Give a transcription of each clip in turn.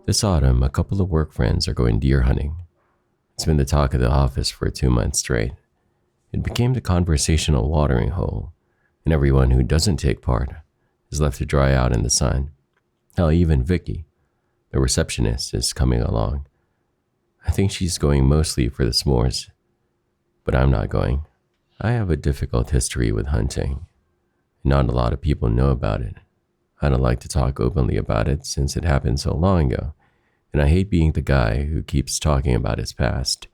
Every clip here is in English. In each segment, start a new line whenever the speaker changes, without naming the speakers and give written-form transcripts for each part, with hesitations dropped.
This autumn, a couple of work friends are going deer hunting. It's been the talk of the office for 2 months straight. It became the conversational watering hole, and everyone who doesn't take part is left to dry out in the sun. Hell, even Vicky, the receptionist, is coming along. I think she's going mostly for the s'mores, but I'm not going. I have a difficult history with hunting. Not a lot of people know about it. I don't like to talk openly about it since it happened so long ago, and I hate being the guy who keeps talking about his past.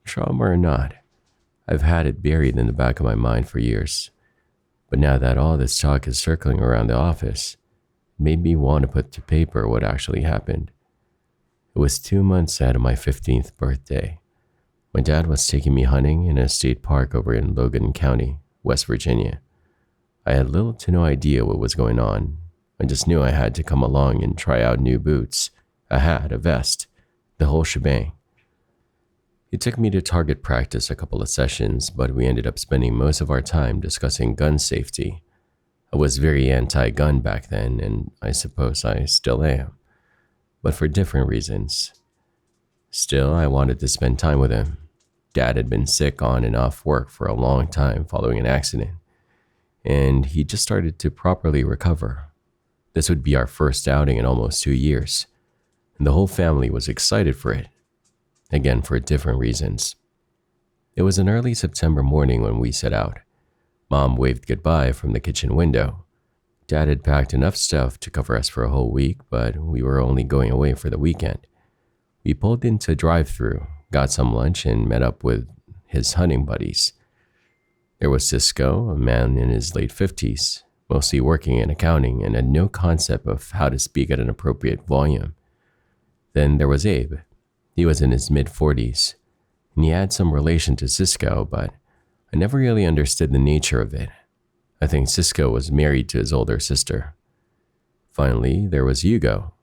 Trauma or not, I've had it buried in the back of my mind for years. But now that all this talk is circling around the office, it made me want to put to paper what actually happened. It was 2 months ahead of my 15th birthday. My dad was taking me hunting in a state park over in Logan County, West Virginia. I had little to no idea what was going on. I just knew I had to come along and try out new boots, a hat, a vest, the whole shebang. He took me to target practice a couple of sessions, but we ended up spending most of our time discussing gun safety. I was very anti-gun back then, and I suppose I still am, but for different reasons. Still, I wanted to spend time with him. Dad had been sick on and off work for a long time following an accident, and he just started to properly recover. This would be our first outing in almost 2 years, and the whole family was excited for it. Again, for different reasons. It was an early September morning when we set out. Mom waved goodbye from the kitchen window. Dad had packed enough stuff to cover us for a whole week, but we were only going away for the weekend. We pulled into a drive-thru, got some lunch, and met up with his hunting buddies. There was Cisco, a man in his late 50s, mostly working in accounting and had no concept of how to speak at an appropriate volume. Then there was Abe. He was in his mid-40s, and he had some relation to Cisco, but I never really understood the nature of it. I think Cisco was married to his older sister. Finally, there was Hugo.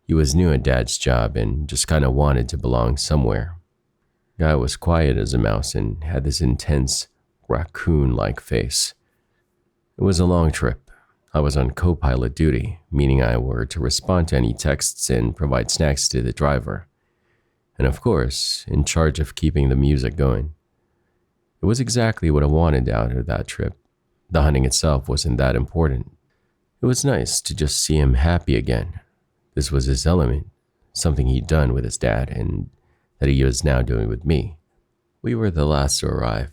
He was new at Dad's job and just kind of wanted to belong somewhere. Guy was quiet as a mouse and had this intense, raccoon-like face. It was a long trip. I was on co-pilot duty, meaning I were to respond to any texts and provide snacks to the driver. And of course, in charge of keeping the music going. It was exactly what I wanted out of that trip. The hunting itself wasn't that important. It was nice to just see him happy again. This was his element, something he'd done with his dad and that he was now doing with me. We were the last to arrive.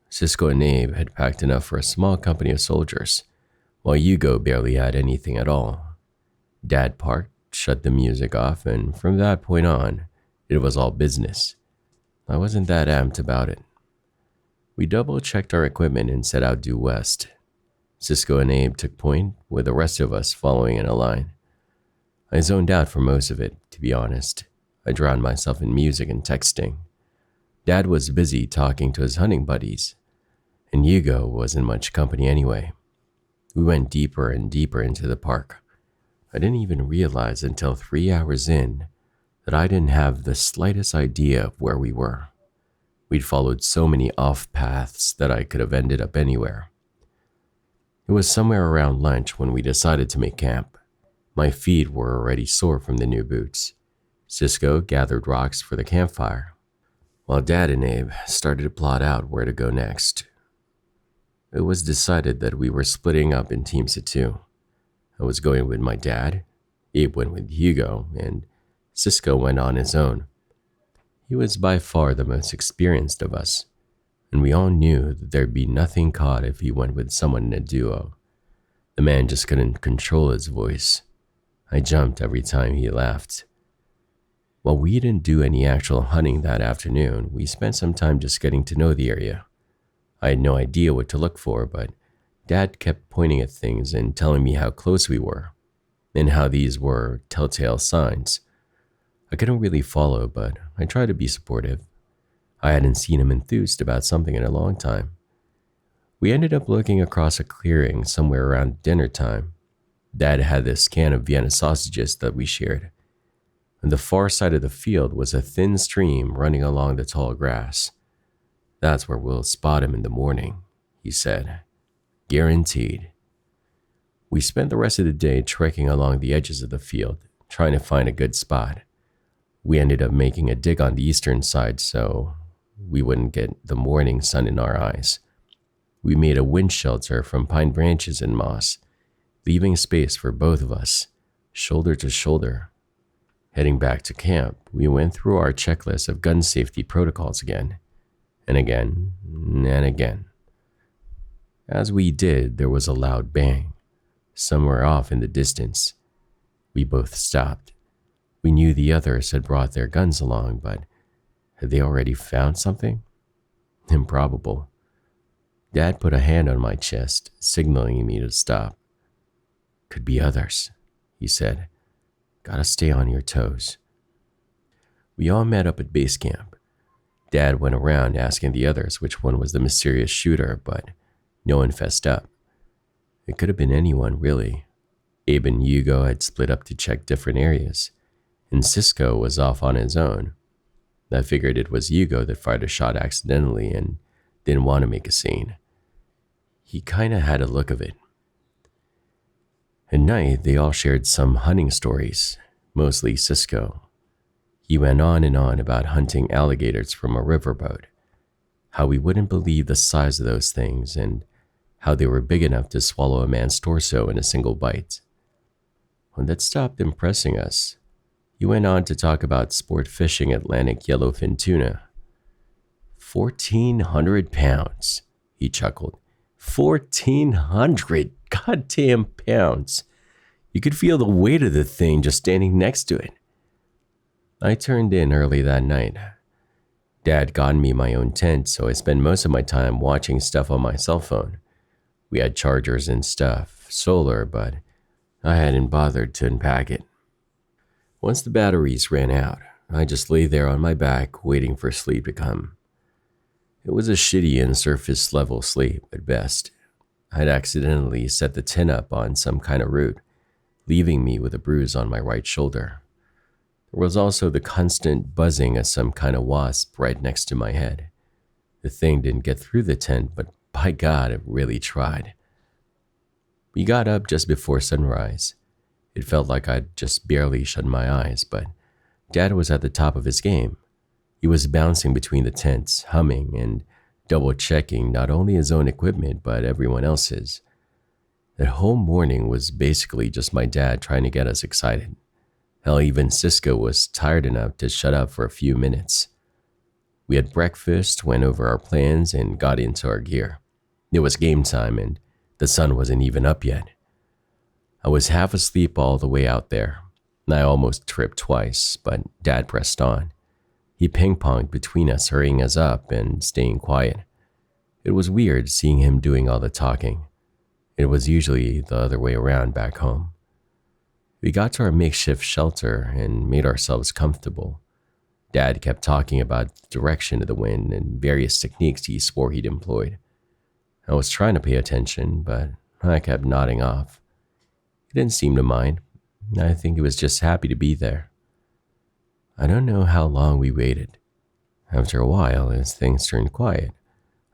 Cisco and Abe had packed enough for a small company of soldiers, while Hugo barely had anything at all. Dad parked, shut the music off, and from that point on, it was all business. I wasn't that amped about it. We double-checked our equipment and set out due west. Cisco and Abe took point, with the rest of us following in a line. I zoned out for most of it, to be honest. I drowned myself in music and texting. Dad was busy talking to his hunting buddies, and Hugo wasn't much company anyway. We went deeper and deeper into the park. I didn't even realize until 3 hours in that I didn't have the slightest idea of where we were. We'd followed so many off paths that I could have ended up anywhere. It was somewhere around lunch when we decided to make camp. My feet were already sore from the new boots. Cisco gathered rocks for the campfire, while Dad and Abe started to plot out where to go next. It was decided that we were splitting up in teams of 2. I was going with my dad, Abe went with Hugo, and Cisco went on his own. He was by far the most experienced of us, and we all knew that there'd be nothing caught if he went with someone in a duo. The man just couldn't control his voice. I jumped every time he laughed. While we didn't do any actual hunting that afternoon, we spent some time just getting to know the area. I had no idea what to look for, but Dad kept pointing at things and telling me how close we were, and how these were telltale signs. I couldn't really follow, but I tried to be supportive. I hadn't seen him enthused about something in a long time. We ended up looking across a clearing somewhere around dinner time. Dad had this can of Vienna sausages that we shared. On the far side of the field was a thin stream running along the tall grass. "That's where we'll spot him in the morning," he said. "Guaranteed." We spent the rest of the day trekking along the edges of the field, trying to find a good spot. We ended up making a dig on the eastern side so we wouldn't get the morning sun in our eyes. We made a wind shelter from pine branches and moss, leaving space for both of us, shoulder to shoulder. Heading back to camp, we went through our checklist of gun safety protocols again, and again, and again. As we did, there was a loud bang, somewhere off in the distance. We both stopped. We knew the others had brought their guns along, but had they already found something? Improbable. Dad put a hand on my chest, signaling me to stop. Could be others, he said. Gotta stay on your toes. We all met up at base camp. Dad went around asking the others which one was the mysterious shooter, but no one fessed up. It could have been anyone, really. Abe and Hugo had split up to check different areas, and Cisco was off on his own. I figured it was Hugo that fired a shot accidentally and didn't want to make a scene. He kinda had a look of it. At night, they all shared some hunting stories, mostly Cisco. He went on and on about hunting alligators from a riverboat, how we wouldn't believe the size of those things, and how they were big enough to swallow a man's torso in a single bite. When that stopped impressing us, he went on to talk about sport fishing Atlantic yellowfin tuna. 1,400 pounds, he chuckled. 1,400 goddamn pounds. You could feel the weight of the thing just standing next to it. I turned in early that night. Dad got me my own tent, so I spent most of my time watching stuff on my cell phone. We had chargers and stuff, solar, but I hadn't bothered to unpack it. Once the batteries ran out, I just lay there on my back waiting for sleep to come. It was a shitty and surface level sleep at best. I'd accidentally set the tent up on some kind of root, leaving me with a bruise on my right shoulder. There was also the constant buzzing of some kind of wasp right next to my head. The thing didn't get through the tent, but by God, it really tried. We got up just before sunrise. It felt like I'd just barely shut my eyes, but Dad was at the top of his game. He was bouncing between the tents, humming and double-checking not only his own equipment, but everyone else's. That whole morning was basically just my dad trying to get us excited. Hell, even Cisco was tired enough to shut up for a few minutes. We had breakfast, went over our plans, and got into our gear. It was game time, and the sun wasn't even up yet. I was half asleep all the way out there. I almost tripped twice, but Dad pressed on. He ping-ponged between us, hurrying us up and staying quiet. It was weird seeing him doing all the talking. It was usually the other way around back home. We got to our makeshift shelter and made ourselves comfortable. Dad kept talking about the direction of the wind and various techniques he swore he'd employed. I was trying to pay attention, but I kept nodding off. He didn't seem to mind. I think he was just happy to be there. I don't know how long we waited. After a while, as things turned quiet,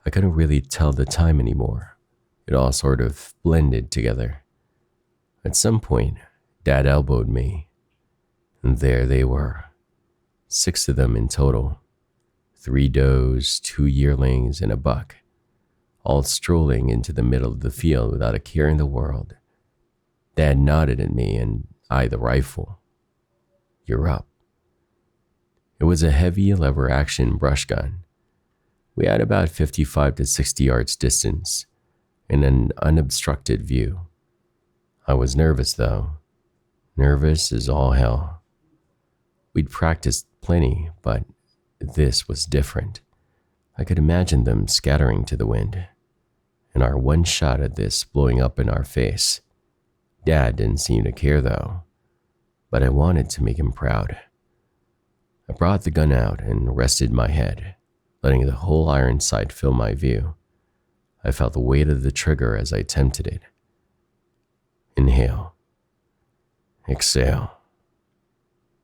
I couldn't really tell the time anymore. It all sort of blended together. At some point, Dad elbowed me, and there they were. 6 of them in total. 3 does, 2 yearlings, and a buck, all strolling into the middle of the field without a care in the world. Dad nodded at me and eyed the rifle. You're up. It was a heavy lever-action brush gun. We had about 55 to 60 yards distance and an unobstructed view. I was nervous, though. Nervous as all hell. We'd practiced plenty, but this was different. I could imagine them scattering to the wind, and our one shot at this blowing up in our face. Dad didn't seem to care, though, but I wanted to make him proud. I brought the gun out and rested my head, letting the whole iron sight fill my view. I felt the weight of the trigger as I attempted it. Inhale. Exhale.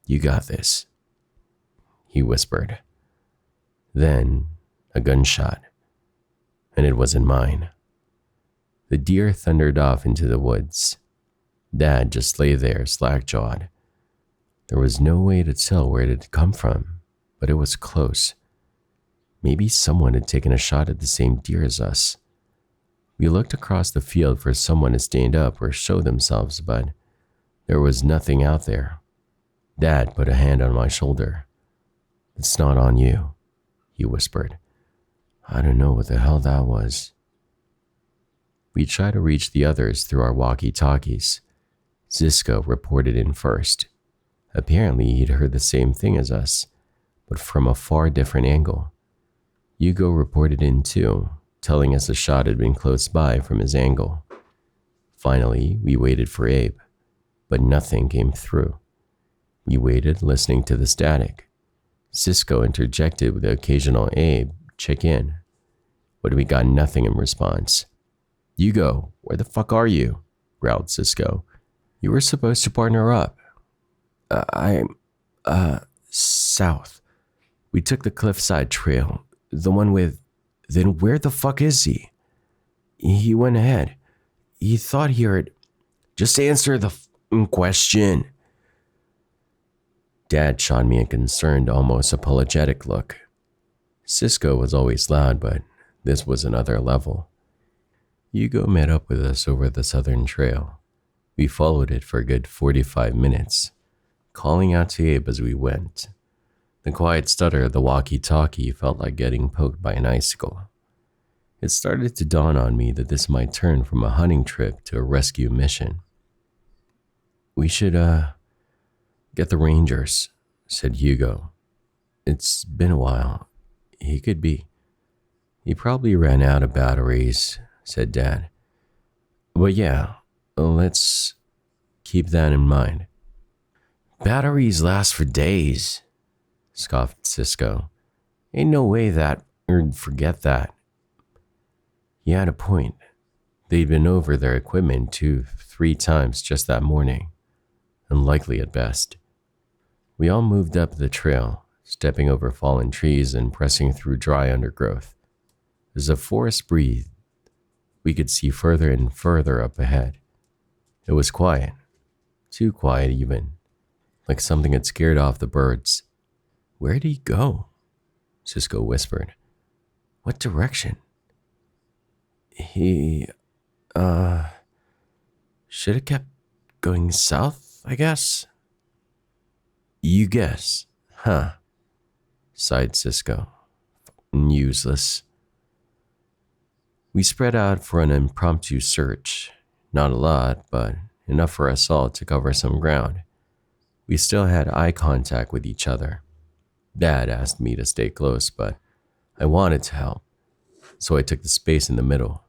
You got this, he whispered. Then, a gunshot, and it wasn't mine. The deer thundered off into the woods. Dad just lay there slack-jawed, There was no way to tell where it had come from, but it was close. Maybe someone had taken a shot at the same deer as us. We looked across the field for someone to stand up or show themselves, but there was nothing out there. Dad put a hand on my shoulder. "It's not on you," he whispered. "I don't know what the hell that was." We tried to reach the others through our walkie-talkies. Zisco reported in first. Apparently, he'd heard the same thing as us, but from a far different angle. Hugo reported in too, telling us the shot had been close by from his angle. Finally, we waited for Abe, but nothing came through. We waited, listening to the static. Cisco interjected with the occasional "Abe, check in," but we got nothing in response. "Hugo, where the fuck are you?" growled Cisco. "You were supposed to partner up." I'm south. We took the cliffside trail, the one with..." "Then where the fuck is he?" "He went ahead. He thought he heard..." "Just answer the question." Dad shot me a concerned, almost apologetic look. Cisco was always loud, but this was another level. Hugo met up with us over the southern trail. We followed it for a good 45 minutes, calling out to Abe as we went. The quiet stutter of the walkie-talkie felt like getting poked by an icicle. It started to dawn on me that this might turn from a hunting trip to a rescue mission. "We should, get the Rangers," said Hugo. "It's been a while. He could be..." "He probably ran out of batteries," said Dad. "But yeah, let's keep that in mind." "Batteries last for days," scoffed Cisco. "Ain't no way that, or forget that." He had a point. They'd been over their equipment 2-3 times just that morning. Unlikely at best. We all moved up the trail, stepping over fallen trees and pressing through dry undergrowth. As the forest breathed, we could see further and further up ahead. It was quiet. Too quiet even. Like something had scared off the birds. "Where'd he go?" Cisco whispered. "What direction?" He, should have kept going south, I guess." "You guess, huh?" sighed Cisco. "Useless." We spread out for an impromptu search. Not a lot, but enough for us all to cover some ground. We still had eye contact with each other. Dad asked me to stay close, but I wanted to help, so I took the space in the middle.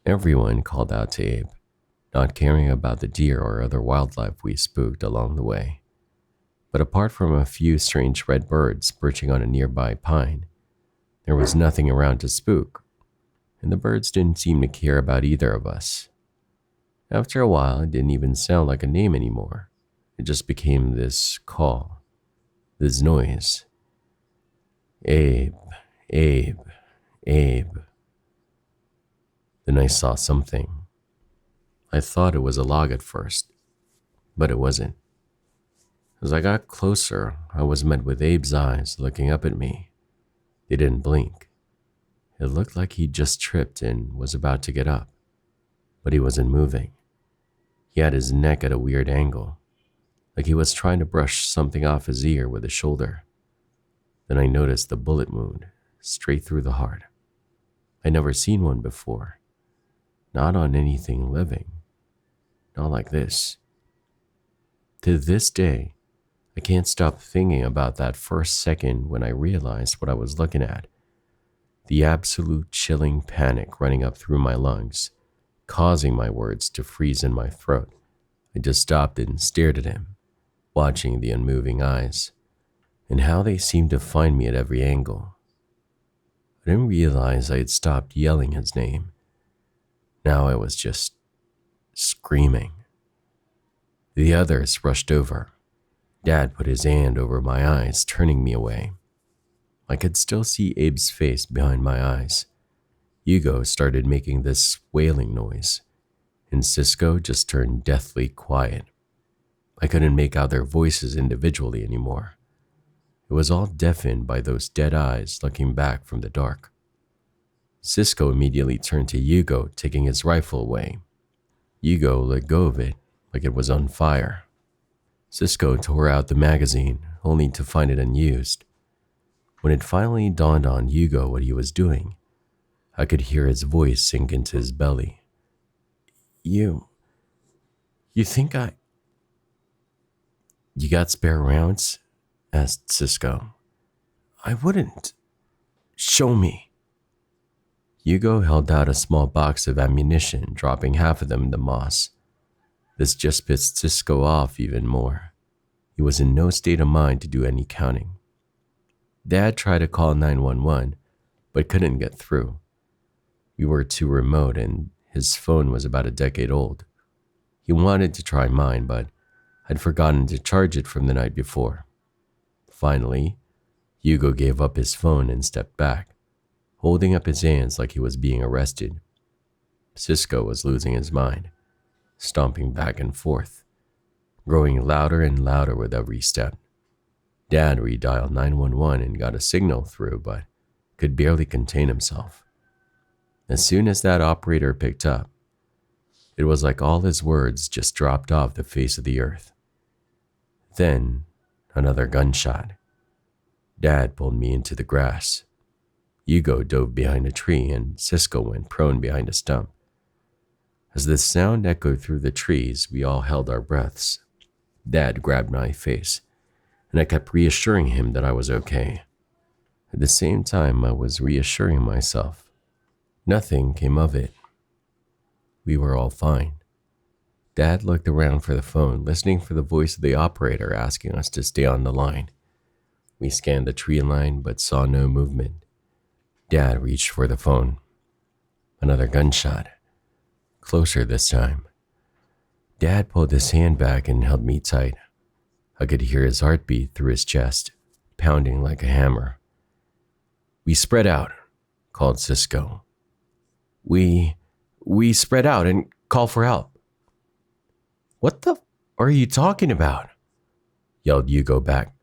Everyone called out to Abe, not caring about the deer or other wildlife we spooked along the way. But apart from a few strange red birds perching on a nearby pine, there was nothing around to spook, and the birds didn't seem to care about either of us. After a while, it didn't even sound like a name anymore. It just became this call, this noise. "Abe, Abe, Abe." Then I saw something. I thought it was a log at first, but it wasn't. As I got closer, I was met with Abe's eyes looking up at me. They didn't blink. It looked like he'd just tripped and was about to get up, but he wasn't moving. He had his neck at a weird angle, like he was trying to brush something off his ear with his shoulder. Then I noticed the bullet wound straight through the heart. I'd never seen one before. Not on anything living. Not like this. To this day, I can't stop thinking about that first second when I realized what I was looking at. The absolute chilling panic running up through my lungs, causing my words to freeze in my throat. I just stopped and stared at him, watching the unmoving eyes, and how they seemed to find me at every angle. I didn't realize I had stopped yelling his name. Now I was just screaming. The others rushed over. Dad put his hand over my eyes, turning me away. I could still see Abe's face behind my eyes. Hugo started making this wailing noise, and Cisco just turned deathly quiet. I couldn't make out their voices individually anymore. It was all deafened by those dead eyes looking back from the dark. Cisco immediately turned to Hugo, taking his rifle away. Hugo let go of it like it was on fire. Cisco tore out the magazine, only to find it unused. When it finally dawned on Hugo what he was doing, I could hear his voice sink into his belly. You think You got spare rounds? Asked Cisco. I wouldn't. Show me. Hugo held out a small box of ammunition, dropping half of them in the moss. This just pissed Cisco off even more. He was in no state of mind to do any counting. Dad tried to call 911, but couldn't get through. We were too remote and his phone was about a decade old. He wanted to try mine, but I'd forgotten to charge it from the night before. Finally, Hugo gave up his phone and stepped back, holding up his hands like he was being arrested. Cisco was losing his mind, stomping back and forth, growing louder and louder with every step. Dad redialed 911 and got a signal through, but could barely contain himself. As soon as that operator picked up, it was like all his words just dropped off the face of the earth. Then, another gunshot. Dad pulled me into the grass. Hugo dove behind a tree and Cisco went prone behind a stump. As the sound echoed through the trees, we all held our breaths. Dad grabbed my face, and I kept reassuring him that I was okay. At the same time, I was reassuring myself. Nothing came of it. We were all fine. Dad looked around for the phone, listening for the voice of the operator asking us to stay on the line. We scanned the tree line but saw no movement. Dad reached for the phone. Another gunshot. Closer this time. Dad pulled his hand back and held me tight. I could hear his heartbeat through his chest, pounding like a hammer. We spread out, called Cisco. We spread out and call for help. What the are you talking about? Yelled Hugo back.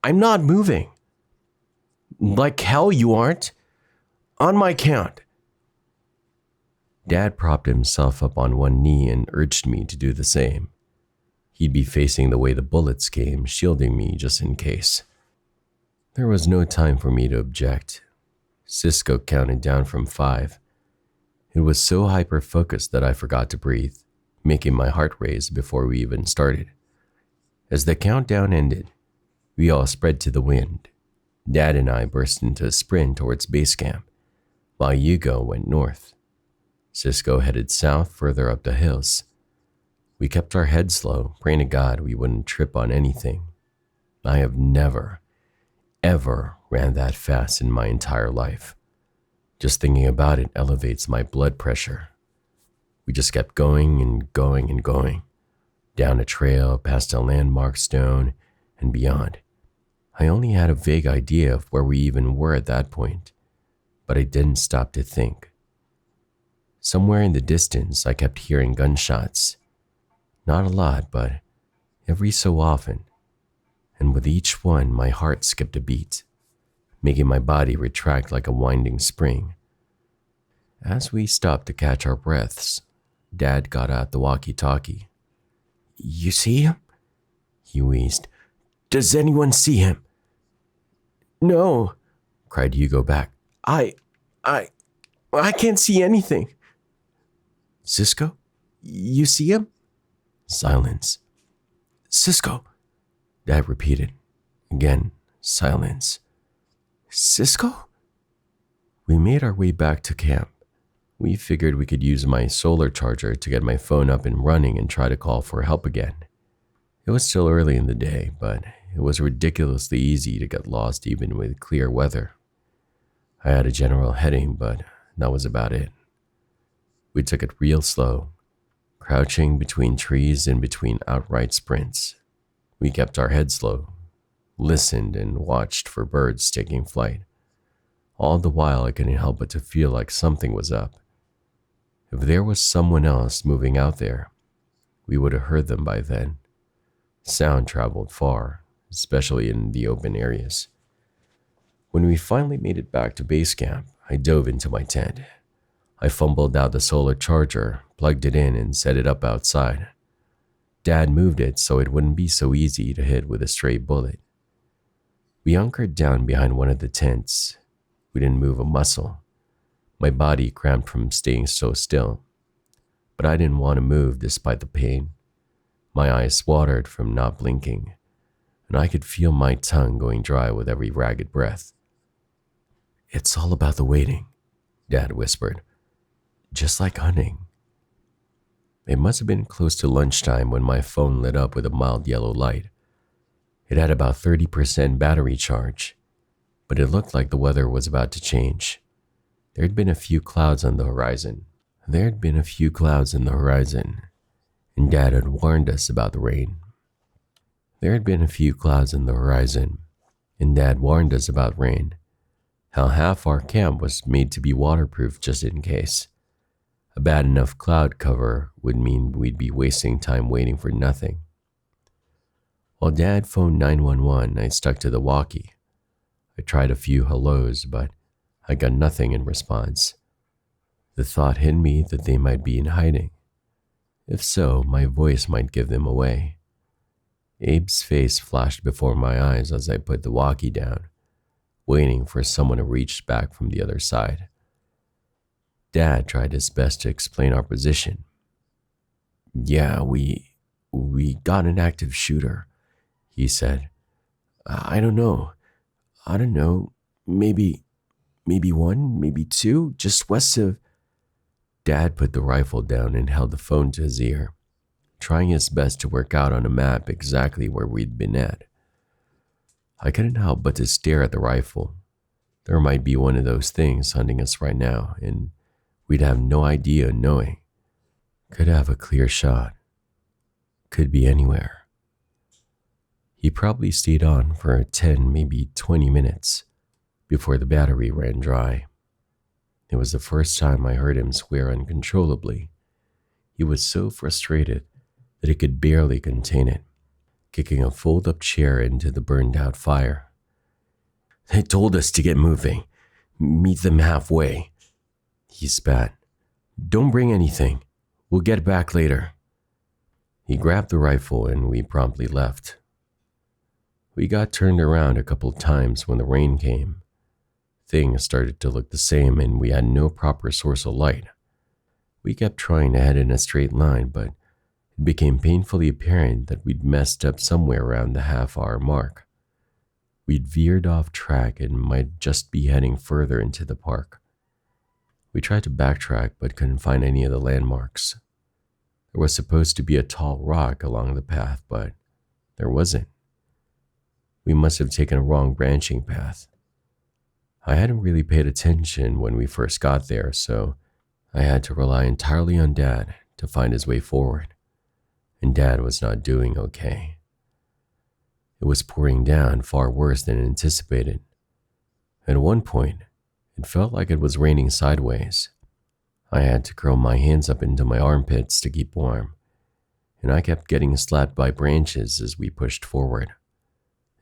I'm not moving. Like hell you aren't. On my count. Dad propped himself up on one knee and urged me to do the same. He'd be facing the way the bullets came, shielding me just in case. There was no time for me to object. Cisco counted down from 5. It was so hyper-focused that I forgot to breathe, making my heart race before we even started. As the countdown ended, we all spread to the wind. Dad and I burst into a sprint towards base camp, while Hugo went north. Cisco headed south further up the hills. We kept our heads low, praying to God we wouldn't trip on anything. I have never, ever ran that fast in my entire life. Just thinking about it elevates my blood pressure. We just kept going and going and going, down a trail, past a landmark stone, and beyond. I only had a vague idea of where we even were at that point, but I didn't stop to think. Somewhere in the distance, I kept hearing gunshots. Not a lot, but every so often. And with each one, my heart skipped a beat, making my body retract like a winding spring. As we stopped to catch our breaths, Dad got out the walkie-talkie. You see him? He wheezed. Does anyone see him? No, cried Hugo back. I can't see anything. Cisco, you see him? Silence. Cisco, Dad repeated. Again, silence. Cisco? We made our way back to camp. We figured we could use my solar charger to get my phone up and running and try to call for help again. It was still early in the day, but it was ridiculously easy to get lost even with clear weather. I had a general heading, but that was about it. We took it real slow, crouching between trees and between outright sprints. We kept our heads low, listened and watched for birds taking flight. All the while I couldn't help but to feel like something was up. If there was someone else moving out there, we would have heard them by then. Sound traveled far, especially in the open areas. When we finally made it back to base camp, I dove into my tent. I fumbled out the solar charger, plugged it in, and set it up outside. Dad moved it so it wouldn't be so easy to hit with a stray bullet. We hunkered down behind one of the tents. We didn't move a muscle. My body cramped from staying so still. But I didn't want to move despite the pain. My eyes watered from not blinking, and I could feel my tongue going dry with every ragged breath. "It's all about the waiting," Dad whispered. "Just like hunting." It must have been close to lunchtime when my phone lit up with a mild yellow light. It had about 30% battery charge, but it looked like the weather was about to change. There had been a few clouds on the horizon. And Dad had warned us about the rain. How half our camp was made to be waterproof just in case. A bad enough cloud cover would mean we'd be wasting time waiting for nothing. While Dad phoned 911, I stuck to the walkie. I tried a few hellos, but I got nothing in response. The thought hit me that they might be in hiding. If so, my voice might give them away. Abe's face flashed before my eyes as I put the walkie down, waiting for someone to reach back from the other side. Dad tried his best to explain our position. "Yeah, we got an active shooter," he said. I don't know. Maybe one, maybe two, just west of..." Dad put the rifle down and held the phone to his ear, trying his best to work out on a map exactly where we'd been at. I couldn't help but to stare at the rifle. There might be one of those things hunting us right now, and we'd have no idea knowing. Could have a clear shot. Could be anywhere. He probably stayed on for 10, maybe 20 minutes before the battery ran dry. It was the first time I heard him swear uncontrollably. He was so frustrated that he could barely contain it, kicking a fold-up chair into the burned-out fire. "They told us to get moving. Meet them halfway," he spat. "Don't bring anything. We'll get back later." He grabbed the rifle and we promptly left. We got turned around a couple times when the rain came. Things started to look the same and we had no proper source of light. We kept trying to head in a straight line, but it became painfully apparent that we'd messed up somewhere around the half-hour mark. We'd veered off track and might just be heading further into the park. We tried to backtrack but couldn't find any of the landmarks. There was supposed to be a tall rock along the path, but there wasn't. We must have taken a wrong branching path. I hadn't really paid attention when we first got there, so I had to rely entirely on Dad to find his way forward. And Dad was not doing okay. It was pouring down far worse than anticipated. At one point, it felt like it was raining sideways. I had to curl my hands up into my armpits to keep warm, and I kept getting slapped by branches as we pushed forward.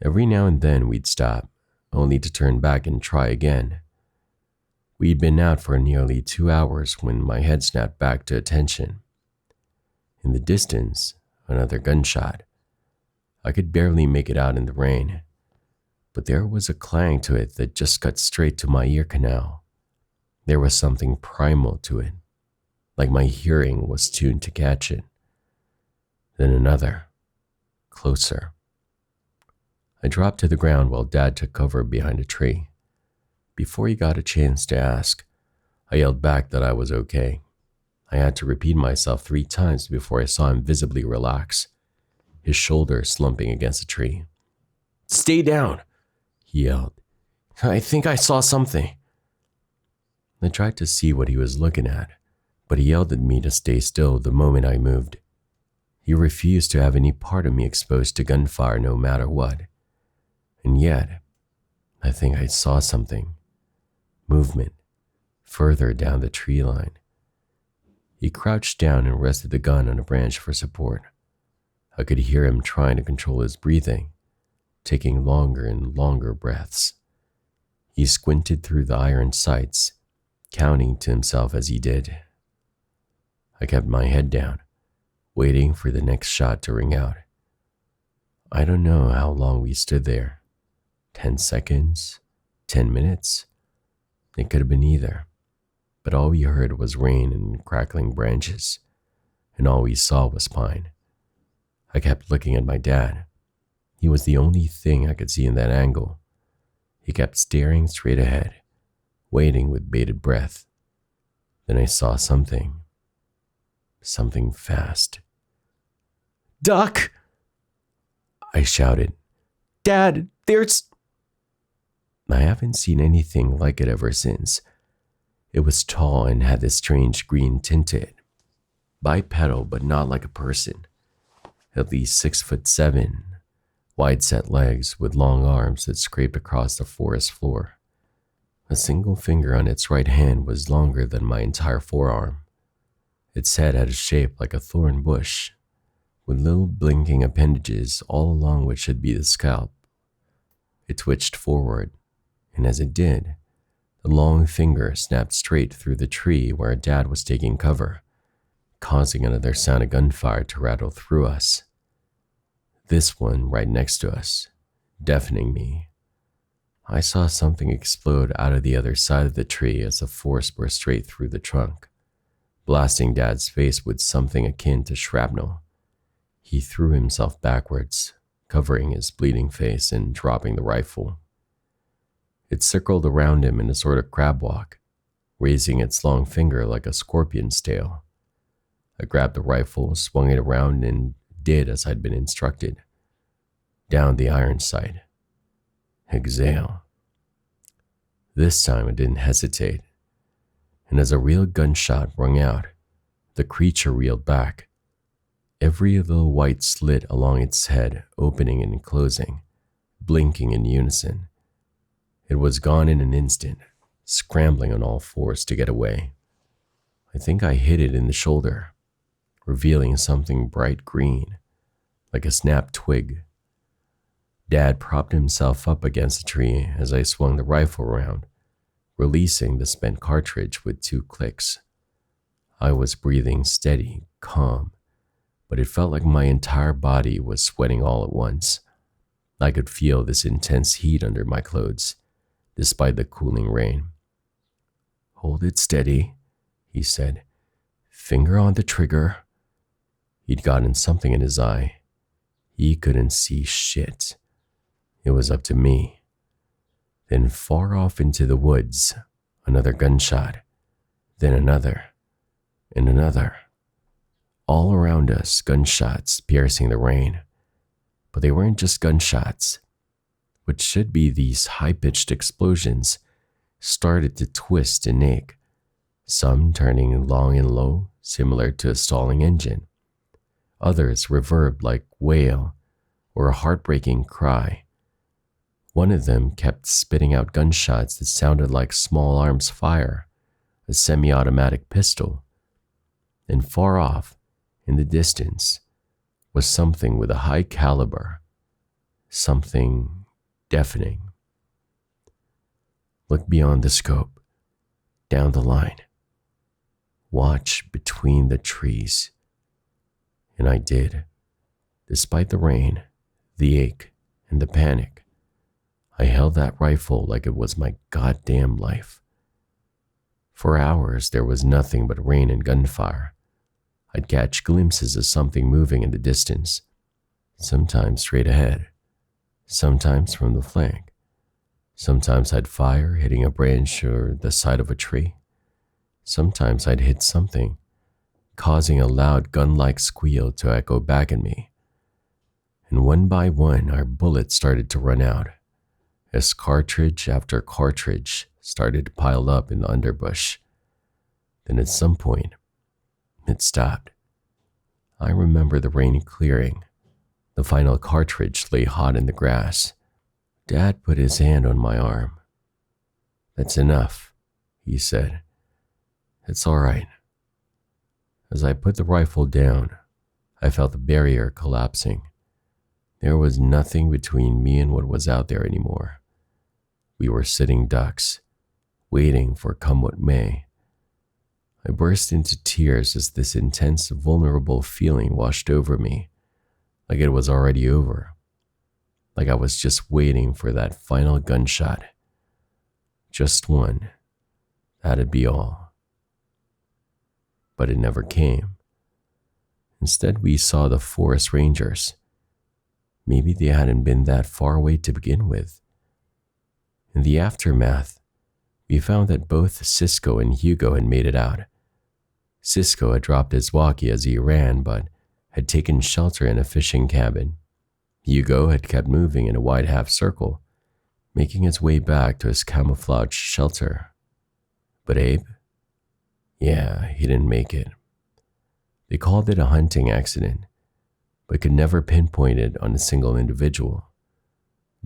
Every now and then we'd stop, only to turn back and try again. We'd been out for nearly 2 hours when my head snapped back to attention. In the distance, another gunshot. I could barely make it out in the rain, but there was a clang to it that just cut straight to my ear canal. There was something primal to it, like my hearing was tuned to catch it. Then another, closer. I dropped to the ground while Dad took cover behind a tree. Before he got a chance to ask, I yelled back that I was okay. I had to repeat myself 3 times before I saw him visibly relax, his shoulder slumping against a tree. "Stay down," he yelled. "I think I saw something." I tried to see what he was looking at, but he yelled at me to stay still the moment I moved. He refused to have any part of me exposed to gunfire no matter what. And yet, I think I saw something. Movement, further down the tree line. He crouched down and rested the gun on a branch for support. I could hear him trying to control his breathing, taking longer and longer breaths. He squinted through the iron sights, counting to himself as he did. I kept my head down, waiting for the next shot to ring out. I don't know how long we stood there. 10 seconds? 10 minutes? It could have been either. But all we heard was rain and crackling branches, and all we saw was pine. I kept looking at my dad. He was the only thing I could see in that angle. He kept staring straight ahead, waiting with bated breath. Then I saw something. Something fast. "Duck!" I shouted. "Dad, there's..." I haven't seen anything like it ever since. It was tall and had this strange green tint to it. Bipedal, but not like a person. At least 6'7", wide-set legs with long arms that scraped across the forest floor. A single finger on its right hand was longer than my entire forearm. Its head had a shape like a thorn bush, with little blinking appendages all along what should be the scalp. It twitched forward, and as it did, the long finger snapped straight through the tree where Dad was taking cover, causing another sound of gunfire to rattle through us. This one right next to us, deafening me. I saw something explode out of the other side of the tree as the force burst straight through the trunk, blasting Dad's face with something akin to shrapnel. He threw himself backwards, covering his bleeding face and dropping the rifle. It circled around him in a sort of crab walk, raising its long finger like a scorpion's tail. I grabbed the rifle, swung it around, and did as I'd been instructed. Down the iron sight. Exhale. This time I didn't hesitate, and as a real gunshot rung out, the creature reeled back, every little white slit along its head opening and closing, blinking in unison. It was gone in an instant, scrambling on all fours to get away. I think I hit it in the shoulder, revealing something bright green, like a snapped twig. Dad propped himself up against the tree as I swung the rifle around, releasing the spent cartridge with 2 clicks. I was breathing steady, calm, but it felt like my entire body was sweating all at once. I could feel this intense heat under my clothes, despite the cooling rain. "Hold it steady," he said. "Finger on the trigger." He'd gotten something in his eye. He couldn't see shit. It was up to me. Then far off into the woods, another gunshot, then another, and another. All around us, gunshots piercing the rain. But they weren't just gunshots. What should be these high-pitched explosions started to twist and ache, some turning long and low, similar to a stalling engine. Others reverbed like wail or a heartbreaking cry. One of them kept spitting out gunshots that sounded like small arms fire, a semi-automatic pistol. And far off, in the distance, was something with a high caliber, something deafening. Look beyond the scope, down the line. Watch between the trees. And I did. Despite the rain, the ache, and the panic, I held that rifle like it was my goddamn life. For hours, there was nothing but rain and gunfire. I'd catch glimpses of something moving in the distance, sometimes straight ahead, sometimes from the flank. Sometimes I'd fire, hitting a branch or the side of a tree. Sometimes I'd hit something, causing a loud gun-like squeal to echo back at me. And one by one, our bullets started to run out, as cartridge after cartridge started to pile up in the underbush. Then at some point, it stopped. I remember the rain clearing. The final cartridge lay hot in the grass. Dad put his hand on my arm. "That's enough," he said. "It's all right." As I put the rifle down, I felt the barrier collapsing. There was nothing between me and what was out there anymore. We were sitting ducks, waiting for come what may. I burst into tears as this intense, vulnerable feeling washed over me, like it was already over, like I was just waiting for that final gunshot. Just one. That'd be all. But it never came. Instead, we saw the forest rangers. Maybe they hadn't been that far away to begin with. In the aftermath, we found that both Cisco and Hugo had made it out. Cisco had dropped his walkie as he ran, but had taken shelter in a fishing cabin. Hugo had kept moving in a wide half circle, making his way back to his camouflaged shelter. But Abe? Yeah, he didn't make it. They called it a hunting accident, but could never pinpoint it on a single individual.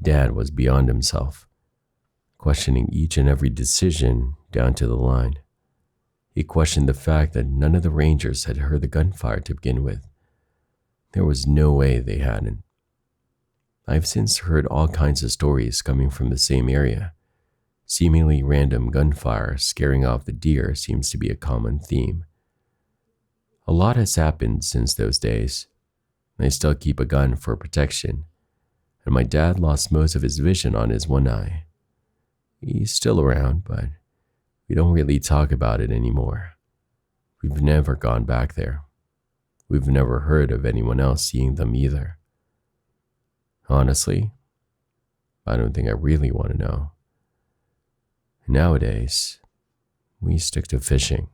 Dad was beyond himself, questioning each and every decision down to the line. He questioned the fact that none of the rangers had heard the gunfire to begin with. There was no way they hadn't. I've since heard all kinds of stories coming from the same area. Seemingly random gunfire scaring off the deer seems to be a common theme. A lot has happened since those days. I still keep a gun for protection, and my dad lost most of his vision on his one eye. He's still around, but we don't really talk about it anymore. We've never gone back there. We've never heard of anyone else seeing them either. Honestly, I don't think I really want to know. Nowadays, we stick to fishing.